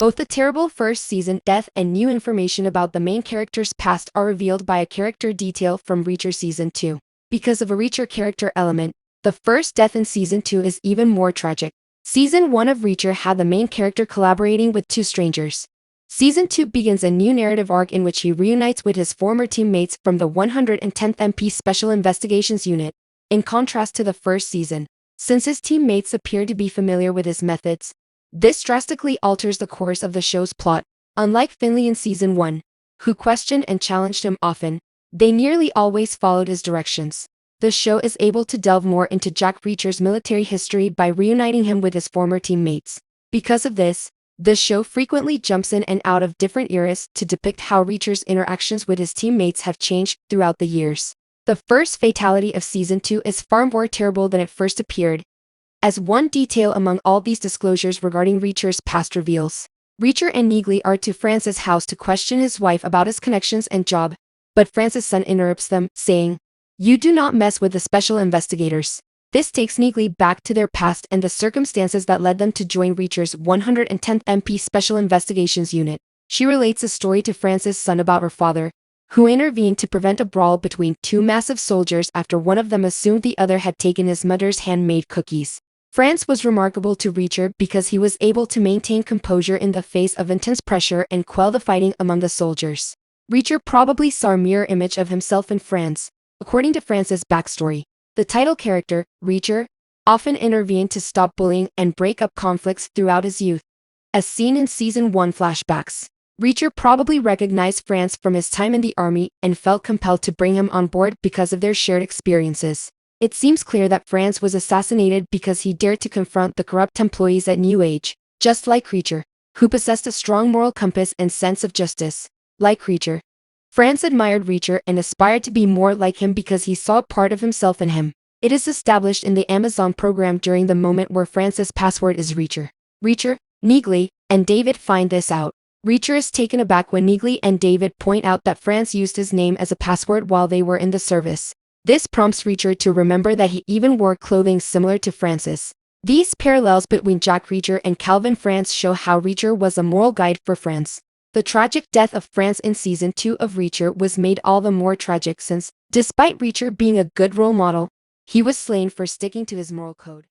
Both the terrible first season death and new information about the main character's past are revealed by a character detail from Reacher Season 2. Because of a Reacher character element, the first death in Season 2 is even more tragic. Season 1 of Reacher had the main character collaborating with two strangers. Season 2 begins a new narrative arc in which he reunites with his former teammates from the 110th MP Special Investigations Unit, in contrast to the first season. Since his teammates appear to be familiar with his methods, this drastically alters the course of the show's plot. Unlike Finley in Season 1, who questioned and challenged him often, they nearly always followed his directions. The show is able to delve more into Jack Reacher's military history by reuniting him with his former teammates. Because of this, the show frequently jumps in and out of different eras to depict how Reacher's interactions with his teammates have changed throughout the years. The first fatality of Season 2 is far more terrible than it first appeared, as one detail among all these disclosures regarding Reacher's past reveals. Reacher and Neagley are to France's house to question his wife about his connections and job, but France's son interrupts them, saying, "You do not mess with the special investigators." This takes Neagley back to their past and the circumstances that led them to join Reacher's 110th MP Special Investigations Unit. She relates a story to France's son about her father, who intervened to prevent a brawl between two massive soldiers after one of them assumed the other had taken his mother's handmade cookies. France was remarkable to Reacher because he was able to maintain composure in the face of intense pressure and quell the fighting among the soldiers. Reacher probably saw a mirror image of himself in France. According to France's backstory, the title character, Reacher, often intervened to stop bullying and break up conflicts throughout his youth. As seen in Season 1 flashbacks, Reacher probably recognized France from his time in the army and felt compelled to bring him on board because of their shared experiences. It seems clear that France was assassinated because he dared to confront the corrupt employees at New Age, just like Reacher, who possessed a strong moral compass and sense of justice. Like Reacher, France admired Reacher and aspired to be more like him because he saw a part of himself in him. It is established in the Amazon program during the moment where France's password is Reacher. Reacher, Neagley, and David find this out. Reacher is taken aback when Neagley and David point out that France used his name as a password while they were in the service. This prompts Reacher to remember that he even wore clothing similar to France's. These parallels between Jack Reacher and Calvin France show how Reacher was a moral guide for France. The tragic death of France in Season 2 of Reacher was made all the more tragic since, despite Reacher being a good role model, he was slain for sticking to his moral code.